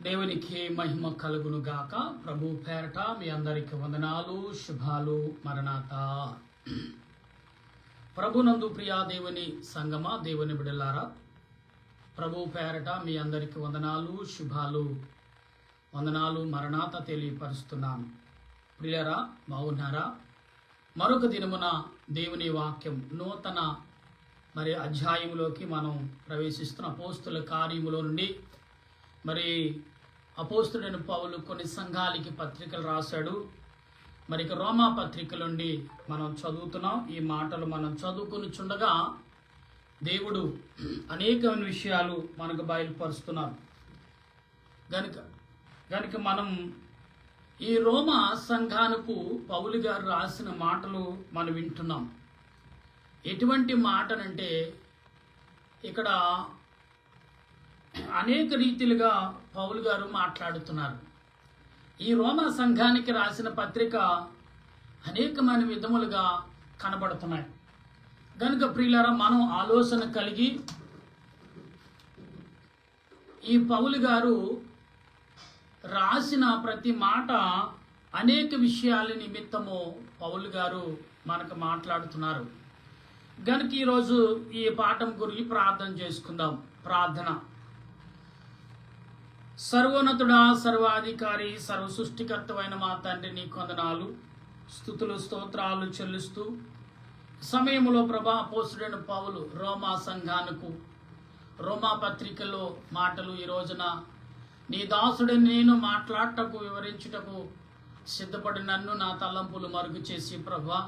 దేవునికి మహిమ కలుగును గాక. ప్రభు పేరట మీ అందరికి వందనాలు, శుభాలు, మరణాత. ప్రభునందు ప్రియా దేవుని సంగమా, దేవుని బిడ్డలారా, ప్రభు పేరట మీ అందరికి వందనాలు, శుభాలు, వందనాలు, మరణాత తెలియపరుస్తున్నాను. ప్రియులారా, బాగున్నారా? మరొక దినమున దేవుని వాక్యం నూతన అధ్యాయంలోకి మనం ప్రవేశిస్తున్న అపోస్తుల కార్యములో నుండి అపోస్తుడైన పౌలు కొన్ని సంఘాలకి పత్రికలు రాశాడు. ఇక రోమా పత్రిక నుండి మనం చదువుతున్నాం. ఈ మాటలు మనం చదువుకుని చుండగా దేవుడు అనేకమైన విషయాలు మనకు బయలుపరుస్తున్నారు. గనుక మనం ఈ రోమా సంఘానికి పౌలు గారు రాసిన మాటలు మనం వింటున్నాం. ఎటువంటి మాటనంటే ఇక్కడ అనేక రీతిలుగా పౌలు గారు మాట్లాడుతున్నారు. ఈ రోమా సంఘానికి రాసిన పత్రిక అనేకమైన విధములుగా కనబడుతున్నాయి. గనుక ప్రియులారా, మనం ఆలోచన కలిగి ఈ పౌలు గారు రాసిన ప్రతి మాట అనేక విషయాల నిమిత్తము పౌలు గారు మనకు మాట్లాడుతున్నారు. గనుక ఈరోజు ఈ పాఠం గురించి ప్రార్థన చేసుకుందాం. ప్రార్థన. సర్వోన్నతుడా, సర్వాధికారి, సర్వ సృష్టికర్తమైన మా తండ్రి, నీ కొందనాలు, స్తుతులు, స్తోత్రాలు చెల్లిస్తూ సమయంలో ప్రభా అపోస్తుడైన పౌలు రోమా సంఘానికి రోమా పత్రికలో మాటలు ఈ రోజున నీ దాసుడిని నేను మాట్లాడటకు వివరించుటకు సిద్ధపడి నన్ను నా తలంపులు మరుగు చేసి ప్రభా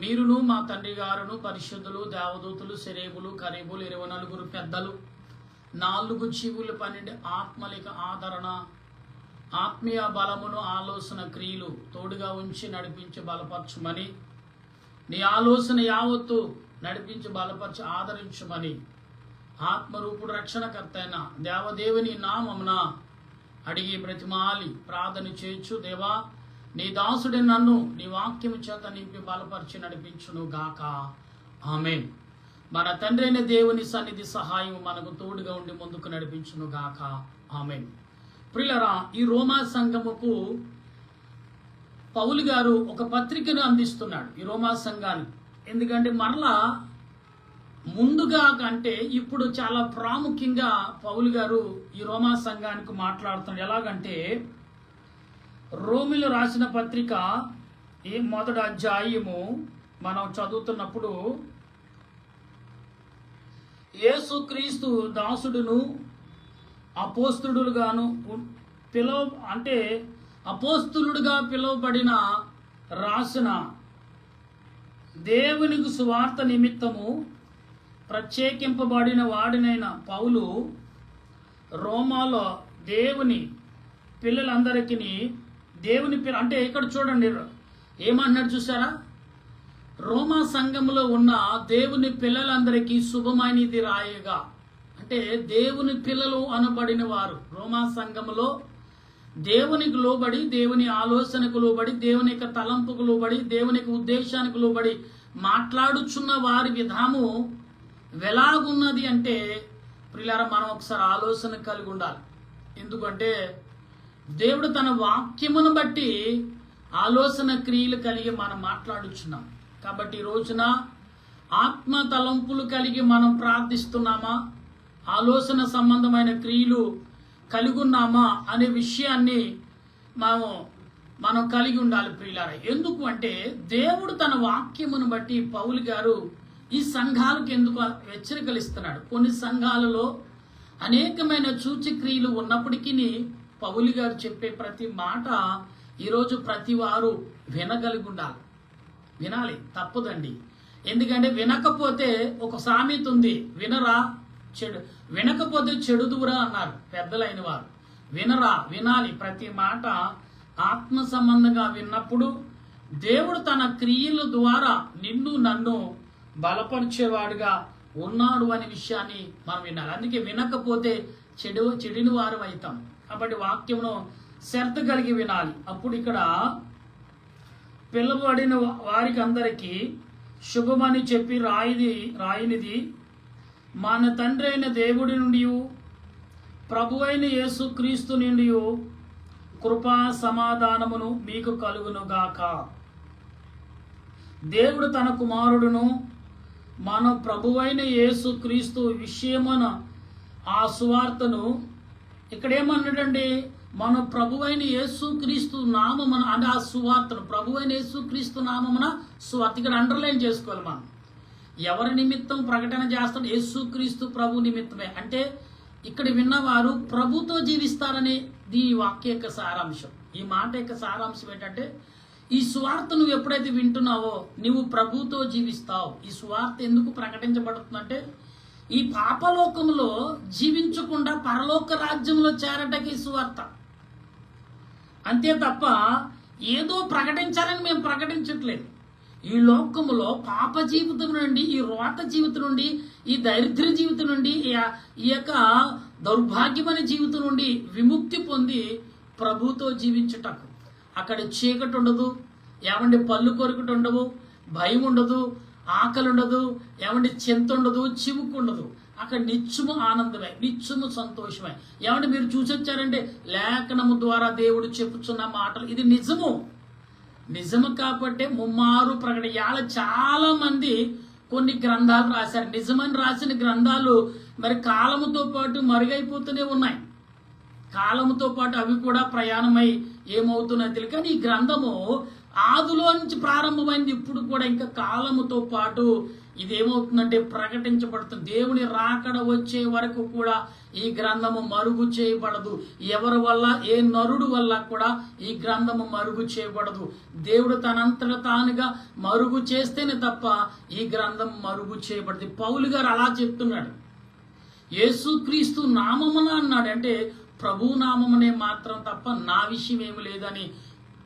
మీరును మా తండ్రి గారును పరిశుద్ధులు, దేవదూతులు, శరేబులు, కరీబులు, 24 పెద్దలు, 4 జీవులు, 12 ఆత్మలిక ఆదరణ, ఆత్మీయ బలమును, ఆలోచన క్రియలు తోడుగా ఉంచి నడిపించి బలపరచుమని, నీ ఆలోచన యావత్తు నడిపించి బలపరచి ఆదరించుమని ఆత్మరూపుడు రక్షణకర్త అయిన దేవదేవుని నామమున అడిగి బ్రతిమాలి ప్రార్థన చేయొచ్చు. దేవా, నీ దాసుడి నన్ను నీ వాక్యము చేత నింపి బలపరిచి నడిపించును గాక. ఆమేన్. మన తండ్రి అయిన దేవుని సన్నిధి సహాయం మనకు తోడుగా ఉండి ముందుకు నడిపించును గాక. ఆమేన్. ప్రియులారా, ఈ రోమా సంఘముకు పౌలు గారు ఒక పత్రికను అందిస్తున్నాడు ఈ రోమా సంఘానికి. ఎందుకంటే మరలా ముందుగా కంటే ఇప్పుడు చాలా ప్రాముఖ్యంగా పౌలు గారు ఈ రోమా సంఘానికి మాట్లాడుతున్నాడు. ఎలాగంటే రోమిలు రాసిన పత్రిక ఈ మొదటి అధ్యాయము మనం చదువుతున్నప్పుడు యేసుక్రీస్తు దాసుడును అపోస్తులుగాను అపోస్తులుడుగా పిలువబడిన రాసిన దేవునికి సువార్త నిమిత్తము ప్రత్యేకింపబడిన వాడినైన పౌలు రోమాలో దేవుని పిల్లలందరికీ అంటే ఇక్కడ చూడండి ఏమన్నాడు చూసారా? రోమా సంఘములో ఉన్న దేవుని పిల్లలందరికీ శుభమైనది రాయగా, అంటే దేవుని పిల్లలు అనబడిన వారు రోమా సంఘములో దేవునికి లోబడి, దేవుని ఆలోచనకు లోబడి, దేవుని యొక్క తలంపుకు లోబడి, దేవుని యొక్క ఉద్దేశానికి లోబడి మాట్లాడుచున్న వారి విధాము ఎలాగున్నది అంటే ప్రియులారా, మనం ఒకసారి ఆలోచన కలిగి ఉండాలి. ఎందుకంటే దేవుడు తన వాక్యమును బట్టి ఆలోచన క్రియలు కలిగి మనం మాట్లాడుచున్నాం. కాబట్టి ఈ రోజున ఆత్మ తలంపులు కలిగి మనం ప్రార్థిస్తున్నామా, ఆలోచన సంబంధమైన క్రియలు కలిగి ఉన్నామా అనే విషయాన్ని మనం కలిగి ఉండాలి ప్రియులారా. ఎందుకు అంటే దేవుడు తన వాక్యమును బట్టి పౌలు గారు ఈ సంఘాలకు ఎందుకు హెచ్చరికలు ఇస్తున్నాడు. కొన్ని సంఘాలలో అనేకమైన సూచక్రియలు ఉన్నప్పటికీ పౌలు గారు చెప్పే ప్రతి మాట ఈరోజు ప్రతి వారు వినగలిగి ఉండాలి. వినాలి, తప్పదండి. ఎందుకంటే వినకపోతే ఒక సామెత ఉంది, వినకపోతే చెడుదురా అన్నారు పెద్దలైన వారు. వినాలి. ప్రతి మాట ఆత్మ సంబంధంగా విన్నప్పుడు దేవుడు తన క్రియల ద్వారా నిన్ను నన్ను బలపరిచేవాడుగా ఉన్నాడు అనే విషయాన్ని మనం వినాలి. అందుకే వినకపోతే చెడిన వారు అవుతాం. కాబట్టి వాక్యమును శ్రద్ధ కలిగి వినాలి. అప్పుడు ఇక్కడ పిలువబడిన వారికి అందరికీ శుభమని చెప్పి రాయినిది మన తండ్రి అయిన దేవుడి నుండి ప్రభువైన యేసు క్రీస్తు నుండి కృపా సమాధానమును మీకు కలుగునుగాక. దేవుడు తన కుమారుడును మన ప్రభువైన యేసు క్రీస్తు విషయమున ఆ సువార్తను ఇక్కడ ఏమన్నాడండి, మన ప్రభువైన యేసు క్రీస్తు నామమున అంటే ఆ సువార్తను ప్రభువైన యేసు క్రీస్తు నామమున సువార్త ఇక్కడ అండర్లైన్ చేసుకోవాలి. మనం ఎవరి నిమిత్తం ప్రకటన చేస్తాడు? యేసు క్రీస్తు ప్రభు నిమిత్తమే. అంటే ఇక్కడ విన్నవారు ప్రభుతో జీవిస్తారనే ఈ వాక్య యొక్క సారాంశం. ఈ మాట యొక్క సారాంశం ఏంటంటే, ఈ సువార్త నువ్వు ఎప్పుడైతే వింటున్నావో నువ్వు ప్రభుతో జీవిస్తావు. ఈ సువార్త ఎందుకు ప్రకటించబడుతుందంటే, ఈ పాపలోకంలో జీవించకుండా పరలోక రాజ్యంలో చేరటకి ఈ సువార్త. అంతే తప్ప ఏదో ప్రకటించాలని మేము ప్రకటించట్లేదు. ఈ లోకములో పాప జీవితం నుండి, ఈ రోత జీవితం నుండి, ఈ దరిద్ర జీవితం నుండి, ఈ యొక్క దౌర్భాగ్యమైన జీవితం నుండి విముక్తి పొంది ప్రభుతో జీవించుటకు. అక్కడ చీకటి ఉండదు, ఏమండి పళ్ళు కొరుకుట ఉండవు, భయం ఉండదు, ఆకలి ఉండదు, ఏమండి చింత ఉండదు, చివుకు ఉండదు. అక్కడ నిత్యము ఆనందమే, నిత్యము సంతోషమే. ఏమంటే మీరు చూసొచ్చారంటే లేఖనము ద్వారా దేవుడు చెప్పుచున్న మాటలు ఇది నిజము కాబట్టి ముమ్మారు ప్రకటన. ఇవాళ చాలా మంది కొన్ని గ్రంథాలు రాశారు. నిజమని రాసిన గ్రంథాలు మరి కాలముతో పాటు మరుగైపోతూనే ఉన్నాయి. కాలముతో పాటు అవి కూడా ప్రయాణమై ఏమవుతున్నాయి తెలియదు. కానీ ఈ గ్రంథము ఆదిలో నుంచి ప్రారంభమైంది. ఇప్పుడు కూడా ఇంకా కాలముతో పాటు ఇదేమవుతుందంటే ప్రకటించబడుతుంది. దేవుని రాకడ వచ్చే వరకు కూడా ఈ గ్రంథము మరుగు చేయబడదు. ఎవరి వల్ల, ఏ నరుడు వల్ల కూడా ఈ గ్రంథము మరుగు చేయబడదు. దేవుడు తనంతట తానుగా మరుగు చేస్తేనే తప్ప ఈ గ్రంథం మరుగు చేయబడదు. పౌలు గారు అలా చెప్తున్నాడు. యేసుక్రీస్తు నామమున అన్నాడు, అంటే ప్రభు నామమునే మాత్రం తప్ప నా విషయం ఏమి లేదని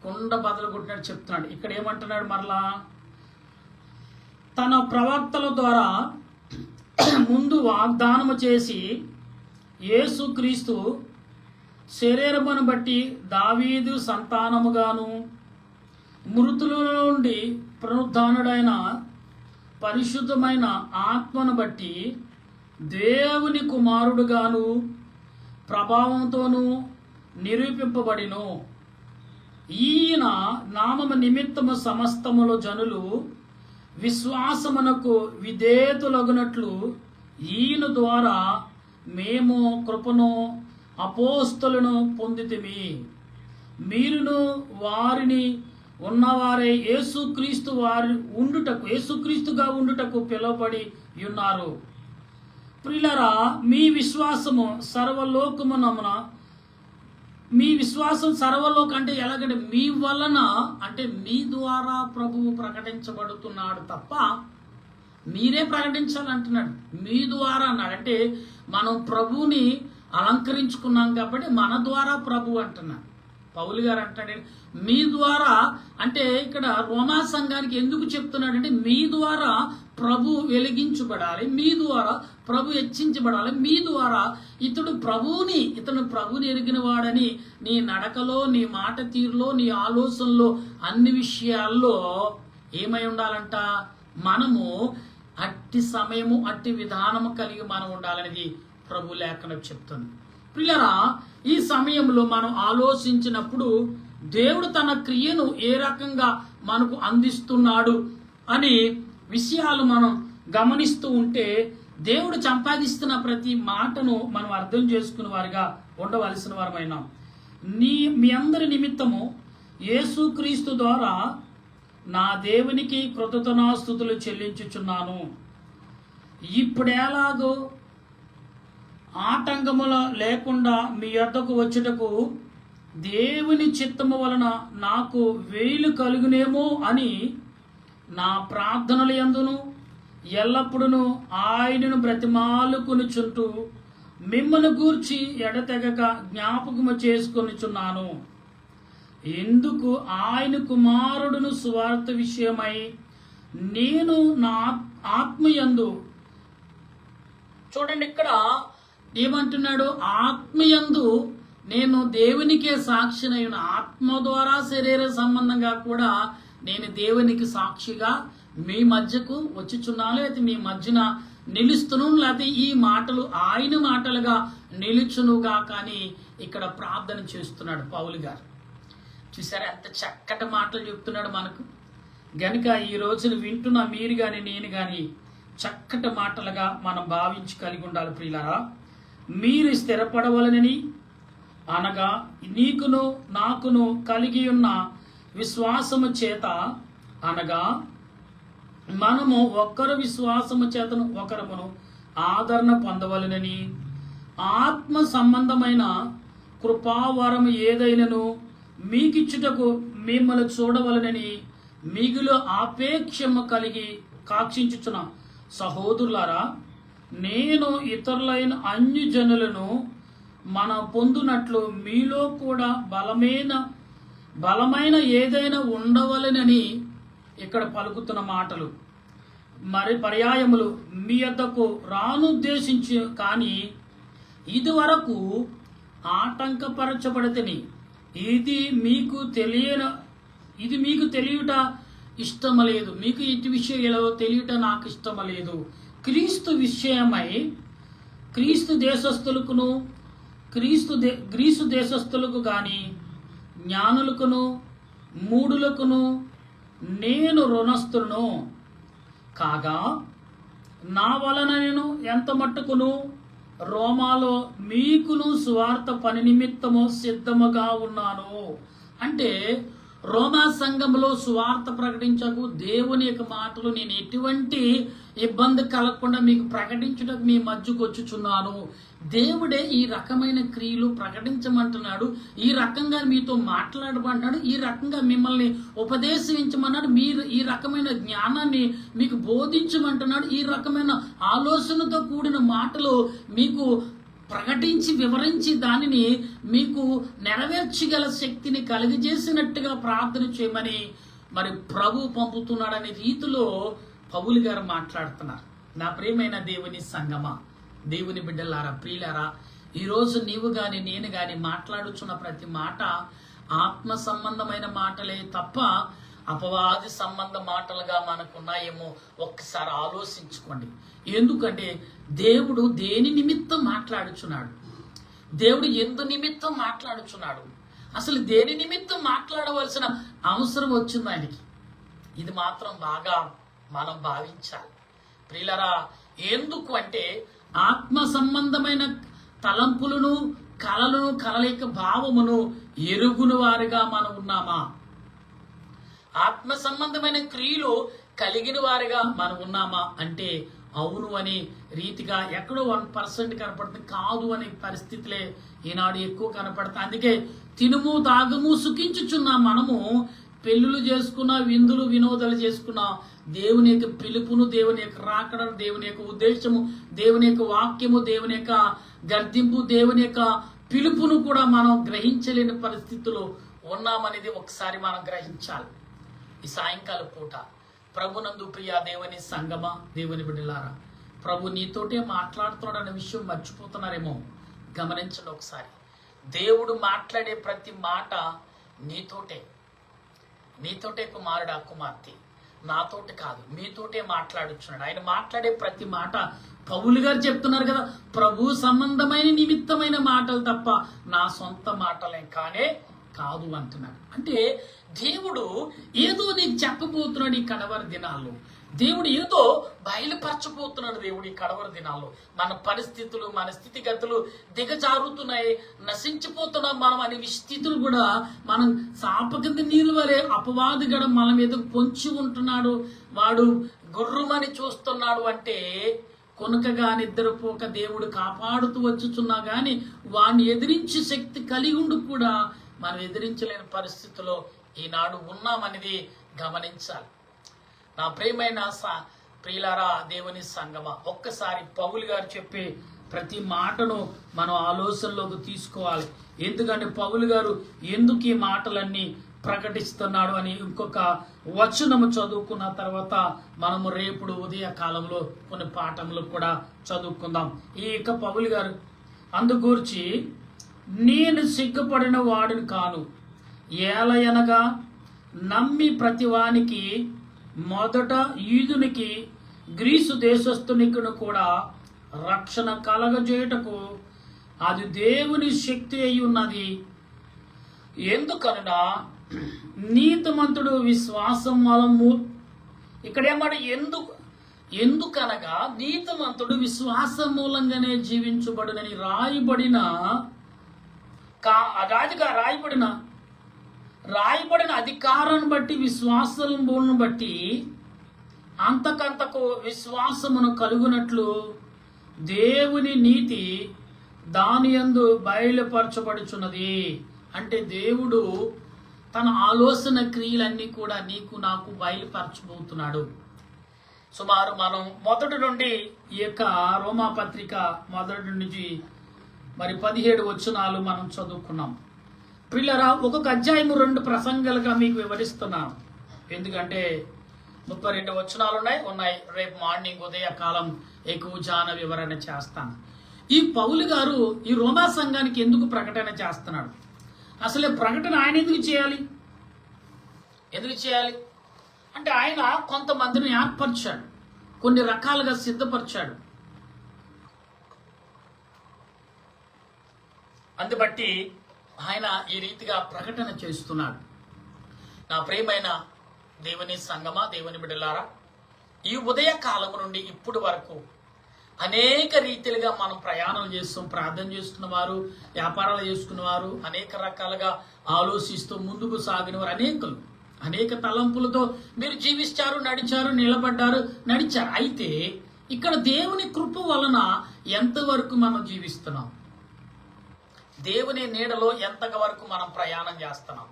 కొండ బదలు కొట్టినట్టు చెప్తున్నాడు. ఇక్కడ ఏమంటున్నాడు, మరలా తన ప్రవక్తల ద్వారా ముందు వాగ్దానము చేసి యేసుక్రీస్తు శరీరమును బట్టి దావీదు సంతానముగాను మృతుల నుండి పునరుద్ధానుడైన పరిశుద్ధమైన ఆత్మను బట్టి దేవుని కుమారుడుగాను ప్రభావంతోనూ నిరూపింపబడిను. ఈయన నామము నిమిత్తము సమస్తములో జనులు విశ్వాసమునకు విధేయతులగునట్లు ఈయన ద్వారా మేము కృపను అపోస్తలును పొందితిమి. మీరును వారిని ఉన్నవారే యేసుక్రీస్తు యేసుక్రీస్తుగా ఉండుటకు పిలువబడి ఉన్నారు. ప్రియులారా, మీ విశ్వాసం సర్వలోక అంటే ఎలాగంటే మీ వలన, అంటే మీ ద్వారా ప్రభువు ప్రకటించబడుతున్నాడు తప్ప మీరే ప్రకటించాలంటున్నాడు. మీ ద్వారా అన్నాడు అంటే మనం ప్రభువుని అలంకరించుకున్నాం కాబట్టి మన ద్వారా ప్రభు అంటున్నాడు. పౌలు గారు అంటాడు మీ ద్వారా, అంటే ఇక్కడ రోమా సంఘానికి ఎందుకు చెప్తున్నాడంటే మీ ద్వారా ప్రభు వెలిగించబడాలి, మీ ద్వారా ప్రభు హెచ్చించబడాలి, మీ ద్వారా ఇతను ప్రభువుని ఎరిగిన వాడని నీ నడకలో, నీ మాట తీరులో, నీ ఆలోచనలో, అన్ని విషయాల్లో ఏమై ఉండాలంట, మనము అట్టి సమయము అట్టి విధానము కలిగి మనం ఉండాలనేది ప్రభు లేఖనం చెప్తుంది. పిల్లరా, ఈ సమయంలో మనం ఆలోచించినప్పుడు దేవుడు తన క్రియను ఏ రకంగా మనకు అందిస్తున్నాడు అని విషయాలు మనం గమనిస్తూ ఉంటే దేవుడు సంపాదిస్తున్న ప్రతి మాటను మనం అర్థం చేసుకునే వారిగా ఉండవలసిన వారమైనాం. మీ అందరి నిమిత్తము యేసుక్రీస్తు ద్వారా నా దేవునికి కృతజ్ఞతాస్తుతులు చెల్లించుచున్నాను. ఇప్పుడేలాగో ఆటంకముల లేకుండా మీ యొద్దకు వచ్చుటకు దేవుని చిత్తము వలన నాకు వేలు కలుగునేమో అని నా ప్రార్థనల యందును ఎల్లప్పుడూ ఆయనను బ్రతిమాలుకొనుచుంటూ మిమ్మల్ని గూర్చి ఎడతెగక జ్ఞాపకము చేసుకొనుచున్నాను. ఎందుకు ఆయన కుమారుడును సువార్త విషయమై నేను నా ఆత్మయందు, చూడండి ఇక్కడ ఏమంటున్నాడు, ఆత్మయందు నేను దేవునికే సాక్షినైన, ఆత్మ ద్వారా శరీర సంబంధంగా కూడా నేను దేవునికి సాక్షిగా మీ మధ్యకు వచ్చుచున్నాను, లేకపోతే మీ మధ్యన నిలుస్తును, లేకపోతే ఈ మాటలు ఆయన మాటలుగా నిలుచునుగా. కానీ ఇక్కడ ప్రార్థన చేస్తున్నాడు పౌలు గారు. చూసారా ఎంత చక్కటి మాటలు చెప్తున్నాడు మనకు. గనుక ఈ రోజున వింటున్న మీరు కానీ నేను కానీ చక్కటి మాటలుగా మనం భావించి కలిగి ఉండాలి ప్రియులారా. మీరు స్థిరపడవలనని, అనగా నీకును నాకును కలిగి ఉన్న విశ్వాసము చేత, అనగా మనము ఒక్కరు విశ్వాసము చేతను ఒకరమును ఆదరణ పొందవలనని, ఆత్మ సంబంధమైన కృపావరము ఏదైనను మీకిచ్చుటకు మిమ్మల్ని చూడవలనని మిగులు ఆపేక్షము కలిగి కాక్షించుచున్న సహోదరులారా, నేను ఇతరులైన అన్యజనులను మన పొందునట్లు మీలో కూడా బలమైన ఏదైనా ఉండవలనని ఇక్కడ పలుకుతున్న మాటలు. మరి పర్యాయములు మీ యొద్దకు రానుద్దేశించి కానీ ఇదివరకు ఆటంకపరచబడితేని ఇది మీకు తెలియట ఇష్టమలేదు. మీకు ఇటు విషయాలు తెలియట నాకు ఇష్టమలేదు. క్రీస్తు విషయమై క్రీస్తు దేశస్థులకును గ్రీసు దేశస్థులకు గాని జ్ఞానులకును మూఢులకును నేను రుణస్థులను కాగా, నా వలన నేను ఎంత మట్టుకును రోమాలో మీకును సువార్త పని నిమిత్తము సిద్ధముగా ఉన్నాను. అంటే రోమా సంఘంలో సువార్త ప్రకటించకు దేవుని యొక్క మాటలు నేను ఎటువంటి ఇబ్బంది కలగకుండా మీకు ప్రకటించుటకు మీ మధ్యకు వచ్చుచున్నాను. దేవుడే ఈ రకమైన క్రియలు ప్రకటించమంటున్నాడు, ఈ రకంగా మీతో మాట్లాడమంటున్నాడు, ఈ రకంగా మిమ్మల్ని ఉపదేశించమన్నాడు, మీరు ఈ రకమైన జ్ఞానాన్ని మీకు బోధించమంటున్నాడు, ఈ రకమైన ఆలోచనతో కూడిన మాటలు మీకు ప్రకటించి వివరించి దానిని మీకు నెరవేర్చగల శక్తిని కలిగజేసినట్టుగా ప్రార్థన చేయమని మరి ప్రభు పంపుతున్నాడనే రీతిలో పౌలు గారు మాట్లాడుతున్నారు. నా ప్రియమైన దేవుని సంగమా, దేవుని బిడ్డలారా, ప్రియులారా, ఈరోజు నీవు గాని నేను గాని మాట్లాడుచున్న ప్రతి మాట ఆత్మ సంబంధమైన మాటలే తప్ప అపవాది సంబంధ మాటలుగా మనకున్నాయేమో ఒక్కసారి ఆలోచించుకోండి. ఎందుకంటే దేవుడు దేని నిమిత్తం మాట్లాడుచున్నాడు, దేవుడు ఎందు నిమిత్తం మాట్లాడుచున్నాడు, అసలు దేని నిమిత్తం మాట్లాడవలసిన అవసరం వచ్చింది ఆయనకి, ఇది మాత్రం బాగా మనం భావించాలి ప్రియులారా. ఎందుకు అంటే ఆత్మ సంబంధమైన తలంపులను కలలను కలలేక భావమును ఎరుగున వారిగా మనం ఉన్నామా? ఆత్మ సంబంధమైన క్రియలు కలిగిన వారిగా మనం ఉన్నామా అంటే అవును అనే రీతిగా ఎక్కడో 1% కనపడుతుంది, కాదు అనే పరిస్థితులే ఈనాడు ఎక్కువ కనపడుతుంది. అందుకే తినుము తాగము సుఖించుచున్నా మనము పెళ్ళిళ్ళు చేసుకున్నా, విందులు వినోదాలు చేసుకున్నా, దేవుని యొక్క పిలుపును, దేవుని యొక్క రాకడను, దేవుని యొక్క ఉద్దేశము, దేవుని యొక్క వాక్యము, దేవుని యొక్క గర్దింపు, దేవుని యొక్క పిలుపును కూడా మనం గ్రహించలేని పరిస్థితుల్లో ఉన్నామనేది ఒకసారి మనం గ్రహించాలి. ఈ సాయంకాల పూట ప్రభునందు ప్రియ దేవుని సంగమా, దేవుని బిడ్డలారా, ప్రభు నీతోటే మాట్లాడుతున్నాడు అనే విషయం మర్చిపోతున్నారేమో గమనించండి ఒకసారి. దేవుడు మాట్లాడే ప్రతి మాట నీతోటే కుమారుడా కుమార్తె, నాతోటి కాదు, మీతోటే మాట్లాడుచున్నాడు. ఆయన మాట్లాడే ప్రతి మాట పౌలు గారు చెప్తున్నారు కదా, ప్రభు సంబంధమైన నిమిత్తమైన మాటలు తప్ప నా సొంత మాటలే కాదు అంటున్నాడు. అంటే దేవుడు ఏదో నీకు చెప్పబోతున్నాడు ఈ కడవరి దినాల్లో, దేవుడు ఏదో బయలుపరచబోతున్నాడు. దేవుడు ఈ కడవరి దినాల్లో మన పరిస్థితులు, మన స్థితిగతులు దిగజారుతున్నాయి, నశించిపోతున్నాం మనం అనే స్థితులు కూడా మనం సాపకింద నీళ్ళు వరే అపవాదిగడ మన మీద పొంచి ఉంటున్నాడు, వాడు గుర్రుమని చూస్తున్నాడు. అంటే కొనుకగా నిద్రపోక దేవుడు కాపాడుతూ వచ్చుచున్నా గాని వాడిని ఎదిరించే శక్తి కలిగి ఉండి కూడా మనం ఎదిరించలేని పరిస్థితిలో ఈనాడు ఉన్నామనేది గమనించాలి. నా ప్రియమైన ప్రియులారా, దేవుని సంగమా, ఒక్కసారి పౌలు గారు చెప్పే ప్రతి మాటను మనం ఆలోచనలోకి తీసుకోవాలి. ఎందుకంటే పౌలు గారు ఎందుకు ఈ మాటలన్నీ ప్రకటిస్తున్నాడు అని ఇంకొక వచనము చదువుకున్న తర్వాత మనము రేపుడు ఉదయ కాలంలో కొన్ని పాఠములు కూడా చదువుకుందాం. ఇక పౌలు గారు అందుగూర్చి నేను సిగ్గుపడిన వాడిని కాను, ఏలయనగా నమ్మి ప్రతివానికి మొదట యూదునికి గ్రీసు దేశస్థునికిను కూడా రక్షణ కలగజేయుటకు అది దేవుని శక్తి అయి ఉన్నది. ఎందుకనగా నీతిమంతుడు విశ్వాసం వలము, ఇక్కడ ఏమాట ఎందుకనగా నీతిమంతుడు విశ్వాసం మూలంగానే జీవించబడునని రాయబడిన అధికారాన్ని బట్టి, విశ్వాసమును బట్టి అంతకంతకు విశ్వాసమును కలుగునట్లు దేవుని నీతి దాని యందు బయలుపరచబడుచున్నది. అంటే దేవుడు తన ఆలోచన క్రియలన్నీ కూడా నీకు నాకు బయలుపరచబోతున్నాడు. సుమారు మనం మొదటి నుండి ఈ యొక్క రోమాపత్రిక మొదటి నుంచి మరి 17 వచనాలు మనం చదువుకున్నాం. పిల్లరా, ఒక్కొక్క అధ్యాయము 2 ప్రసంగాలుగా మీకు వివరిస్తున్నాను. ఎందుకంటే 32 వచనాలు ఉన్నాయి. రేపు మార్నింగ్ ఉదయకాలం ఎక్కువ వివరణ చేస్తాను. ఈ పౌలు గారు ఈ రోమా సంఘానికి ఎందుకు ప్రకటన చేస్తున్నాడు? అసలు ప్రకటన ఆయన ఎందుకు చేయాలి అంటే ఆయన కొంతమందిని ఏర్పరిచాడు, కొన్ని రకాలుగా సిద్ధపరిచాడు. అందుబట్టి ఆయన ఈ రీతిగా ప్రకటన చేస్తున్నాడు. నా ప్రియమైన దేవుని సంగమా, దేవుని బిడ్డలారా, ఈ ఉదయ కాలం నుండి ఇప్పుడు వరకు అనేక రీతిలుగా మనం ప్రయాణం చేస్తాం. ప్రార్థన చేసుకున్న వారు, వ్యాపారాలు చేసుకున్న వారు, అనేక రకాలుగా ఆలోచిస్తూ ముందుకు సాగిన వారు, అనేక తలంపులతో మీరు జీవించారు, నడిచారు, నిలబడ్డారు, నడిచారు. అయితే ఇక్కడ దేవుని కృప వలన ఎంతవరకు మనం జీవిస్తున్నాం, దేవుని నీడలో ఎంతవరకు మనం ప్రయాణం చేస్తున్నాం.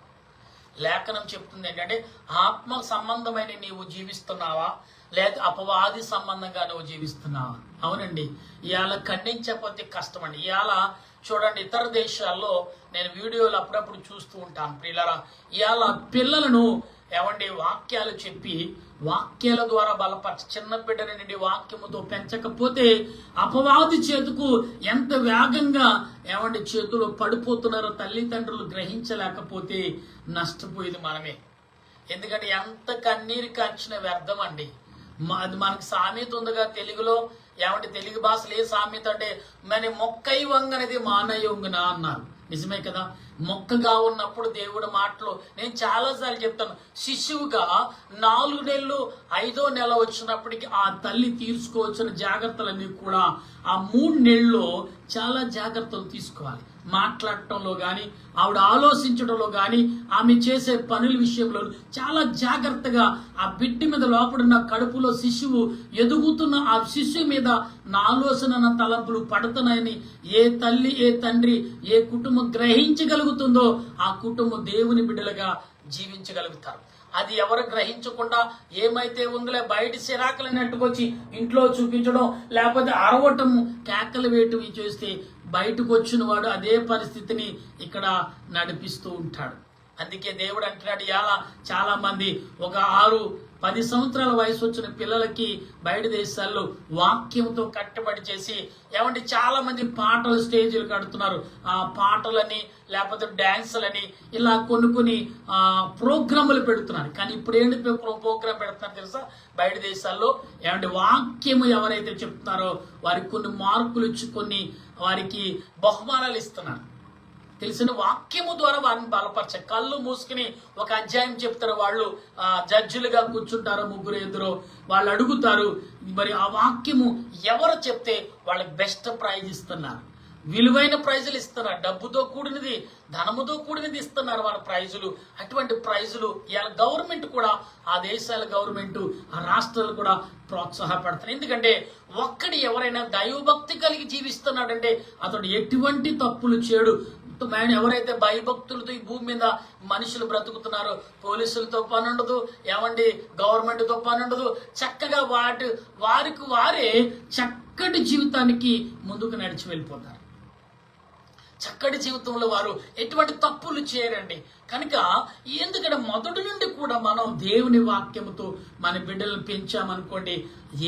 లేఖనం చెప్తుంది ఏంటంటే ఆత్మ సంబంధమైన నీవు జీవిస్తున్నావా, లేదా అపవాది సంబంధంగా నువ్వు జీవిస్తున్నావా? అవునండి, ఇవాళ ఖండించకపోతే కష్టం అండి. ఇవాళ చూడండి, ఇతర దేశాల్లో నేను వీడియోలు అప్పుడప్పుడు చూస్తూ ఉంటాను. ప్రియులారా, ఇవాళ పిల్లలను వాక్యాలు చెప్పి వాక్యాల ద్వారా బలపరచి చిన్న బిడ్డని నుండి వాక్యముతో పెంచకపోతే అపవాది చేతుకు ఎంత వేగంగా చేతులు పడిపోతున్నారో తల్లిదండ్రులు గ్రహించలేకపోతే నష్టపోయేది మనమే. ఎందుకంటే ఎంత కన్నీరు కార్చిన వ్యర్థం అండి. అది మనకు సామెత ఉందిగా తెలుగులో, తెలుగు భాషలో ఏ సామెత అంటే మరి మొక్కై వంగనది మానయ్య వంగున అన్నారు. నిజమే కదా. మొక్కగా ఉన్నప్పుడు దేవుడి మాటలు నేను చాలాసార్లు చెప్తాను. శిశువుగా 4 నెలలు 5వ నెల వచ్చినప్పటికీ ఆ తల్లి తీసుకోవచ్చిన జాగ్రత్తలన్నీ కూడా ఆ 3 నెలల్లో చాలా జాగ్రత్తలు తీసుకోవాలి. మాట్లాడటంలో కానీ, ఆవిడ ఆలోచించడంలో కానీ, ఆమె చేసే పనుల విషయంలో చాలా జాగ్రత్తగా ఆ బిడ్డ మీద లోపడున్న కడుపులో శిశువు ఎదుగుతున్న ఆ శిశువు మీద నా ఆలోచన తలంపులు పడుతున్నాయని ఏ తల్లి, ఏ తండ్రి, ఏ కుటుంబం గ్రహించగలుగుతుందో ఆ కుటుంబం దేవుని బిడ్డలుగా జీవించగలుగుతారు. అది ఎవరు గ్రహించకుండా ఏమైతే ఉందిలే బయట సిరాకులను నెట్టుకొచ్చి ఇంట్లో చూపించడం, లేకపోతే అరవటం, కేకలు వేయటం చేస్తే బయటకు వచ్చిన వాడు అదే పరిస్థితిని ఇక్కడ నడిపిస్తూ ఉంటాడు. అందుకే దేవుడు అంటున్నాడు, ఇలా చాలా మంది ఒక 6-10 సంవత్సరాల వయసు వచ్చిన పిల్లలకి బయట దేశాల్లో వాక్యంతో కట్టుబడి చేసి చాలా మంది పాటలు స్టేజీలు కడుతున్నారు. ఆ పాటలని లేకపోతే డాన్సులని ఇలా కొన్ని ప్రోగ్రాములు పెడుతున్నారు. కానీ ఇప్పుడు ఏంటి ప్రోగ్రాం పెడుతున్నారు తెలుసా? బయట దేశాల్లో వాక్యము ఎవరైతే చెప్తున్నారో వారికి కొన్ని మార్కులు ఇచ్చి కొన్ని వారికి బహుమానాలు ఇస్తున్నారు. తెలిసిన వాక్యము ద్వారా వారిని బలపరచ కళ్ళు మూసుకుని ఒక అధ్యాయం చెప్తారు. వాళ్ళు జడ్జిలుగా కూర్చుంటారు, 3 ఎదురు వాళ్ళు అడుగుతారు. మరి ఆ వాక్యము ఎవరు చెప్తే వాళ్ళకి బెస్ట్ ప్రైజ్ ఇస్తున్నారు, విలువైన ప్రైజులు ఇస్తున్నారు. డబ్బుతో కూడినది, ధనముతో కూడినది ఇస్తున్నారు వాళ్ళ ప్రైజులు. అటువంటి ప్రైజులు ఇవాళ గవర్నమెంట్ కూడా, ఆ దేశాల గవర్నమెంట్, ఆ రాష్ట్రాలు కూడా ప్రోత్సాహపడుతున్నాయి. ఎందుకంటే ఒక్కడి ఎవరైనా దైవభక్తి కలిగి జీవిస్తున్నాడంటే అతడు ఎటువంటి తప్పులు చేయడు. ఎవరైతే భయభక్తులతో ఈ భూమి మీద మనుషులు బ్రతుకుతున్నారో పోలీసులతో పని ఉండదు, గవర్నమెంట్తో పని ఉండదు. చక్కగా వారికి వారే చక్కటి జీవితానికి ముందుకు నడిచి వెళ్ళిపోతారు. చక్కటి జీవితంలో వారు ఎటువంటి తప్పులు చేయరండి. కనుక ఎందుకంటే మొదటి నుండి కూడా మనం దేవుని వాక్యముతో మన బిడ్డలను పెంచామనుకోండి,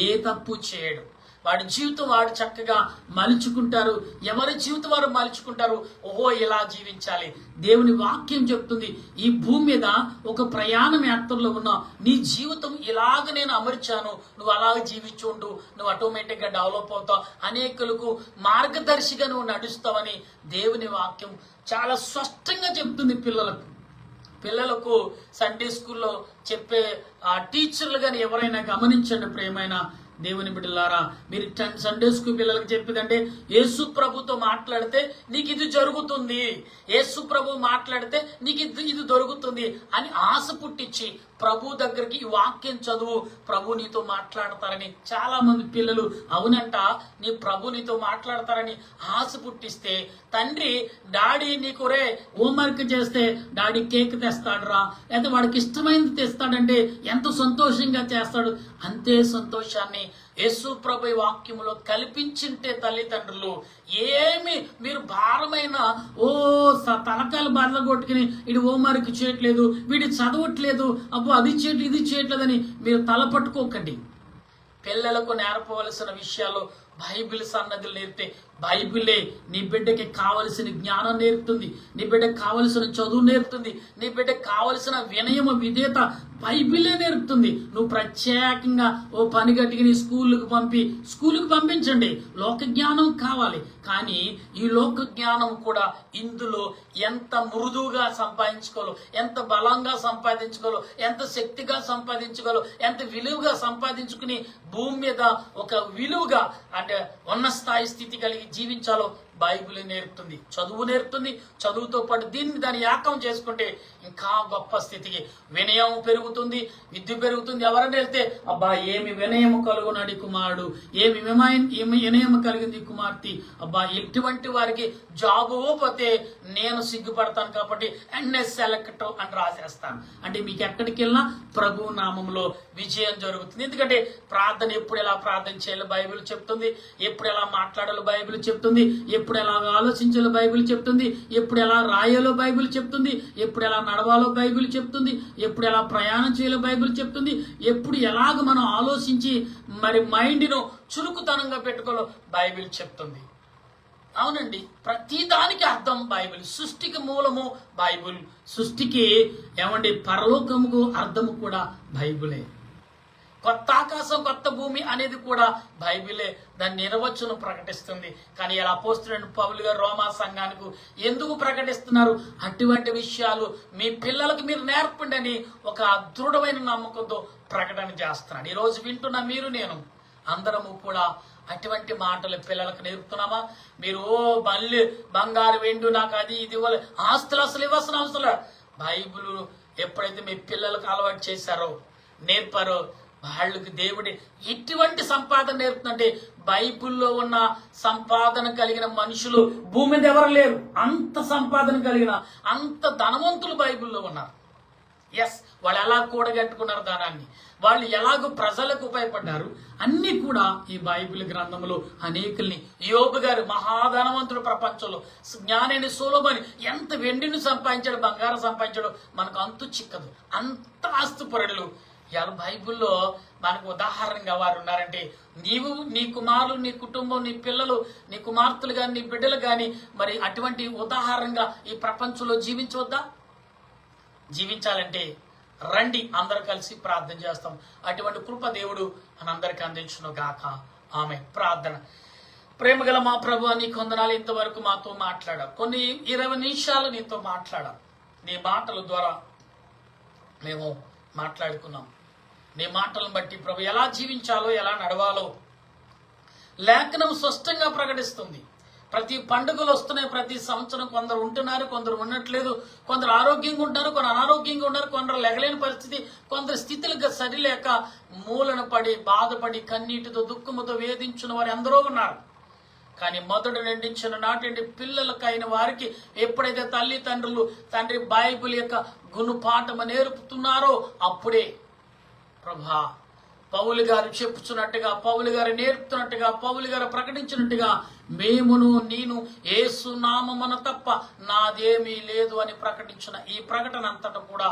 ఏ తప్పు చేయడు. వాడి జీవితం వాడు చక్కగా మలుచుకుంటారు. ఎవరి జీవితం వారు మలుచుకుంటారు. ఓహో, ఇలా జీవించాలి. దేవుని వాక్యం చెప్తుంది, ఈ భూమి మీద ఒక ప్రయాణం యాత్రలో ఉన్నావు, నీ జీవితం ఇలాగ నేను అమర్చాను, నువ్వు అలాగ జీవించుండు, నువ్వు ఆటోమేటిక్గా డెవలప్ అవుతావు, అనేకులకు మార్గదర్శిగా నువ్వు నడుస్తావని దేవుని వాక్యం చాలా స్పష్టంగా చెప్తుంది. పిల్లలకు సండే స్కూల్లో చెప్పే టీచర్లు కానీ ఎవరైనా గమనించండి ప్రియమైన దేవుని బిడ్డలారా. మీరు సండే స్కూల్ పిల్లలకు చెప్పేదంటే, యేసు ప్రభుతో మాట్లాడితే నీకు ఇది జరుగుతుంది, యేసు ప్రభు మాట్లాడితే నీకు ఇది దొరుకుతుంది అని ఆశ పుట్టించి ప్రభు దగ్గరికి ఈ వాక్యం చదువు, ప్రభు నీతో మాట్లాడతారని చాలా మంది పిల్లలు అవునంట నీ ప్రభు నీతో మాట్లాడతారని ఆశ పుట్టిస్తే, తండ్రి డాడీ నీకు రే హోంవర్క్ చేస్తే డాడీ కేక్ తెస్తాడురా, లేదా వాడికి ఇష్టమైనది తెస్తాడంటే ఎంత సంతోషంగా చేస్తాడు. అంతే సంతోషాన్ని యేసు ప్రభు వాక్యములో కల్పించింటే తల్లిదండ్రులు ఏమి మీరు భారమైన తలకాయలు బాధ కొట్టుకుని వీడి హోంవర్క్ చేయట్లేదు, వీడి చదవట్లేదు, అబ్బో అది చేయట్లేదు ఇది చేయట్లేదని మీరు తల పట్టుకోకండి. పిల్లలకు నేర్పవలసిన విషయాలు బైబిల్ సన్నద్ధులు నేర్పితే బైబిలే నీ బిడ్డకి కావలసిన జ్ఞానం నేర్పుతుంది, నీ బిడ్డకి కావలసిన చదువు నేర్పుతుంది, నీ బిడ్డకి కావలసిన వినయము విధేయత బైబిలే నేర్పుతుంది. నువ్వు ప్రత్యేకంగా ఓ పని గట్టిగా నీ స్కూలుకు పంపించండి. లోక జ్ఞానం కావాలి, కానీ ఈ లోక జ్ఞానం కూడా ఇందులో ఎంత మృదువుగా సంపాదించుకోవాలో, ఎంత బలంగా సంపాదించుకోవాలో, ఎంత శక్తిగా సంపాదించుకోవాలో, ఎంత విలువగా సంపాదించుకుని భూమి మీద ఒక విలువగా అంటే ఉన్న స్థాయి స్థితి కలిగి జీవించాలో బైబిల్ నేర్పుతుంది, చదువు నేర్పుతుంది. చదువుతో పాటు దాన్ని ఏకం చేసుకుంటే ఇంకా గొప్ప స్థితికి వినయం పెరుగుతుంది, విద్య పెరుగుతుంది. ఎవరైనా వెళ్తే అబ్బా ఏమి వినయము కలుగునాడు కుమారుడు, ఏమి వినయము కలిగింది కుమార్తె, అబ్బా ఎటువంటి వారికి జాబు పోతే నేను సిగ్గుపడతాను కాబట్టి సెలెక్ట్ అని రాసేస్తాను. అంటే మీకు ఎక్కడికి వెళ్ళినా ప్రభు నామంలో విజయం జరుగుతుంది. ఎందుకంటే ప్రార్థన ఎప్పుడు ఎలా ప్రార్థన చేయాలో బైబిల్ చెప్తుంది, ఎప్పుడు ఎలా మాట్లాడాలో బైబిల్ చెప్తుంది, ఎప్పుడు ఎలా ఆలోచించాలో బైబిల్ చెప్తుంది, ఎప్పుడు ఎలా రాయాలో బైబిల్ చెప్తుంది, ఎప్పుడు ఎలా నడవాలో బైబిల్ చెప్తుంది, ఎప్పుడు ఎలా ప్రయాణం చేయాలో బైబిల్ చెప్తుంది, ఎప్పుడు ఎలాగ మనం ఆలోచించి మరి మైండ్ను చురుకుతనంగా పెట్టుకోవాలో బైబిల్ చెప్తుంది. అవునండి, ప్రతి దానికి అర్థం బైబిల్. సృష్టికి మూలము బైబిల్, సృష్టికి ఏమండి పరలోకముకు అర్థము కూడా బైబిలే. కొత్త ఆకాశం కొత్త భూమి అనేది కూడా బైబిలే దాని నిర్వచనం ప్రకటిస్తుంది. కానీ ఇలా అపోస్తలుడైన పౌలు గారు రోమా సంఘానికి ఎందుకు ప్రకటిస్తున్నారు? అటువంటి విషయాలు మీ పిల్లలకు మీరు నేర్పండి అని ఒక దృఢమైన నమ్మకంతో ప్రకటన చేస్తున్నాడు. ఈరోజు వింటున్న మీరు నేను అందరము కూడా అటువంటి మాటలు పిల్లలకు నేర్పుతున్నామా? మీరు మళ్ళీ బంగారు వెండు నాకు అది ఇది ఇవ్వాలి, ఆస్తులు అసలు ఇవ్వాల్సిన అవసరం. బైబిల్ ఎప్పుడైతే మీ పిల్లలకు అలవాటు చేశారో నేర్పారో వాళ్ళకి దేవుడి ఎటువంటి సంపాదన నేర్పుతుందంటే బైబిల్లో ఉన్న సంపాదన కలిగిన మనుషులు భూమి మీద ఎవరు లేరు. అంత సంపాదన కలిగిన అంత ధనవంతులు బైబిల్లో ఉన్నారు. ఎస్, వాళ్ళు ఎలా కూడగట్టుకున్నారు ధనాన్ని, వాళ్ళు ఎలాగో ప్రజలకు ఉపయోగపడ్డారు, అన్ని కూడా ఈ బైబిల్ గ్రంథంలో అనేకుల్ని. యోబు గారు మహాధనవంతుడు, ప్రపంచంలో జ్ఞానిని సొలొమోను ఎంత వెండిని సంపాదించాడు, బంగారం సంపాదించాడు, మనకు అంతు చిక్కదు. అంత ఆస్తుపరులు ఇవాళ బైబిల్లో మనకు ఉదాహరణగా వారు ఉన్నారంటే, నీవు నీ కుమారులు నీ కుటుంబం నీ పిల్లలు నీ కుమార్తెలు కానీ నీ బిడ్డలు కానీ మరి అటువంటి ఉదాహరణగా ఈ ప్రపంచంలో జీవించవద్దా? జీవించాలంటే రండి అందరు కలిసి ప్రార్థన చేస్తాం. అటువంటి కృప దేవుడు మనందరికీ అందించును గాక. ఆమె ప్రార్థన. ప్రేమగల మా ప్రభు, నీ కొందనాలు ఇంతవరకు మాతో మాట్లాడావు. కొన్ని 20 నిమిషాలు నీతో మాట్లాడాం. నీ మాటల ద్వారా మేము మాట్లాడుకున్నాం. నీ మాటలను బట్టి ప్రభు ఎలా జీవించాలో ఎలా నడవాలో లేఖనం స్పష్టంగా ప్రకటిస్తుంది. ప్రతి పండుగలు వస్తున్నాయి, ప్రతి సంవత్సరం కొందరు ఉంటున్నారు, కొందరు ఉండట్లేదు, కొందరు ఆరోగ్యంగా ఉంటున్నారు, కొందరు అనారోగ్యంగా ఉన్నారు, కొందరు లెగలేని పరిస్థితి, కొందరు స్థితులుగా సరిలేక మూలన పడి బాధపడి కన్నీటితో దుఃఖముతో వేధించిన వారు ఎందరో ఉన్నారు. కానీ మొదటి నిండించిన నాటి పిల్లలకైన వారికి ఎప్పుడైతే తల్లిదండ్రులు తండ్రి బైబిల్ యొక్క గుణపాఠము నేర్పుతున్నారో అప్పుడే ప్రభా పౌలు గారు చెప్పుచున్నట్టుగా, పౌలు గారు నేర్పుతున్నట్టుగా, పౌలు గారు ప్రకటించినట్టుగా మేమును నేను యేసు నామమున తప్ప నాదేమీ లేదు అని ప్రకటించిన ఈ ప్రకటన అంతటా కూడా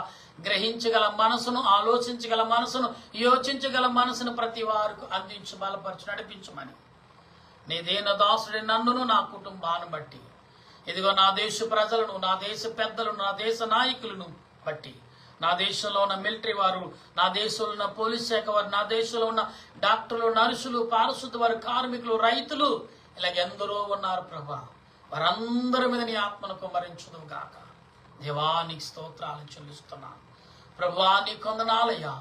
గ్రహించగల మనసును, ఆలోచించగల మనసును, యోచించగల మనసును ప్రతి వారికి అందించి బలపరచు నడిపించమని నీ దీన దాసుడి నన్నును నా కుటుంబాన్ని బట్టి, ఇదిగో నా దేశ ప్రజలను, నా దేశ పెద్దలను, నా దేశ నాయకులను బట్టి, నా దేశంలో ఉన్న మిలిటరీ వారు, నా దేశంలో ఉన్న పోలీస్ శాఖ వారు, నా దేశంలో ఉన్న డాక్టర్లు, నర్సులు, పారిశుద్ధ వారు, కార్మికులు, రైతులు, ఇలాగ ఎందరో ఉన్నారు ప్రభా. వారందరి మీద నీ ఆత్మను కుమ్మరించుదువు గాక. దేవానికి స్తోత్రాలు చెల్లిస్తున్నాను ప్రభువా. నీ కొందనాలయ్యా.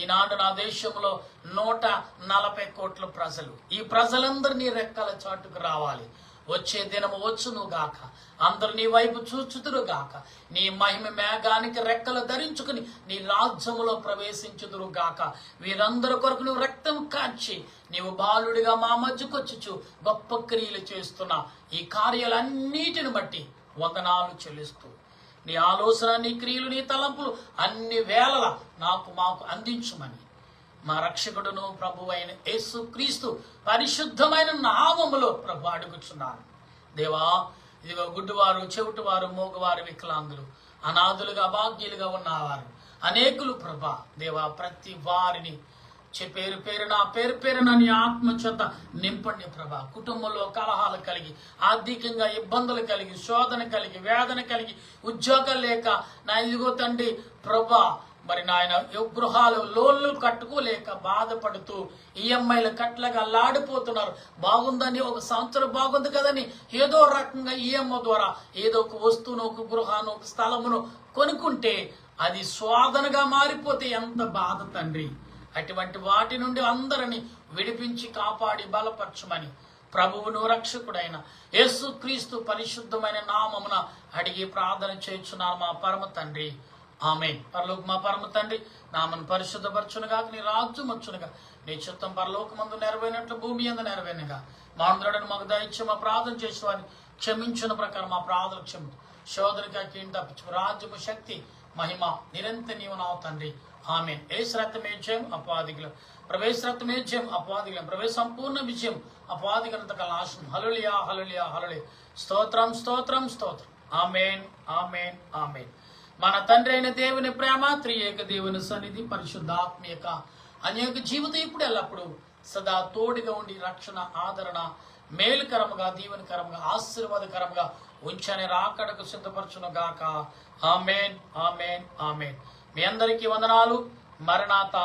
ఈనాడు నా దేశంలో 140 కోట్ల ప్రజలు, ఈ ప్రజలందరూ నీ రెక్కల చాటుకు రావాలి. వచ్చే దినము వచ్చును గాక. అందరు నీ వైపు చూచుదురు గాక. నీ మహిమ మేఘానికి రెక్కలు ధరించుకుని నీ రాజ్యములో ప్రవేశించుదురు గాక. వీరందరి కొరకు నువ్వు రక్తం కార్చి నీవు బాలుడిగా మా మధ్యకొచ్చుచు గొప్ప క్రియలు చేస్తున్నా ఈ కార్యాలన్నిటిని బట్టి వందనాలు చెల్లిస్తూ నీ ఆలోచన, నీ క్రియలు, నీ తలంపులు అన్ని వేళలా మాకు అందించుమని మా రక్షకుడును ప్రభు అయిన యేసు క్రీస్తు పరిశుద్ధమైన నామములో ప్రభు అడుగుచున్నాను. దేవా, ఇదిగో గుడ్డివారు, చెవిటివారు, మూగవారు, వికలాంగులు, అనాథులుగా, భాగ్యులుగా ఉన్నవారు అనేకులు ప్రభా. దేవా, ప్రతి వారిని పేరు పేరున నీ ఆత్మ చేత నింపండి ప్రభా. కుటుంబంలో కలహాలు కలిగి, ఆర్థికంగా ఇబ్బందులు కలిగి, శోధన కలిగి, వేదన కలిగి, ఉద్యోగం లేక నా ఇదిగో తండ్రి ప్రభా, మరి నాయన గృహాలు లోన్లు కట్టుకోలేక బాధపడుతూ ఈఎంఐలు కట్లగా లాడిపోతున్నారు. బాగుందని, ఒక సంవత్సరం బాగుంది కదని ఏదో రకంగా ఈఎంఐ ద్వారా ఏదో ఒక వస్తువును, ఒక గృహాన్ని, ఒక స్థలమును కొనుక్కుంటే అది స్వాదనగా మారిపోతే ఎంత బాధ తండ్రి. అటువంటి వాటి నుండి అందరిని విడిపించి కాపాడి బలపరచమని ప్రభువును రక్షకుడైన యేసు క్రీస్తు పరిశుద్ధమైన నామమున అడిగి ప్రార్థన చేయుచున్నాను మా పరమ తండ్రి. ఆమేన్. పరలోక మా పరమ తండ్రి, నామను పరిశుద్ధపరచునుగా, నీ రాజ్యం వచ్చునుగా, నీ చిత్తం పరలోకమందు నెరవేరినట్లు భూమి యందు నెరవేరునుగా. మా అందరులను మాకు దయచేసి మా ప్రార్థన చేసిన వారిని క్షమించిన ప్రకారం మా ప్రార్థన క్షమి శోధనగా కీడు తప్పించు రాజ్యము, శక్తి, మహిమ నిరంతర నీవు నావు తండ్రి. ఆమేన్. ఏసు రక్తమే జయం అపవాదికులం, ప్రవేశ రక్తమే జయం అపవాదికులం, ప్రవేశ సంపూర్ణ విజయం అపవాదికులంత నాశనం. హల్లెలూయా, హల్లెలూయా, హల్లెలూయా. స్తోత్రం, స్తోత్రం, స్తోత్రం. ఆమేన్, ఆమేన్, ఆమేన్. మన తండ్రి అయిన దేవుని ప్రేమ, త్రియేక దేవుని సన్నిధి, పరిశుద్ధాత్మీయక అనేక జీవితం ఇప్పుడు ఎల్లప్పుడు సదా తోడుగా ఉండి రక్షణ, ఆదరణ, మేలుకరముగా, దీవెనకరముగా, ఆశీర్వాదకరముగా ఉంచని రాకడకు సిద్ధపరచును గాక. ఆమేన్, ఆమేన్, ఆమేన్. మీ అందరికీ వందనాలు. మరణాత.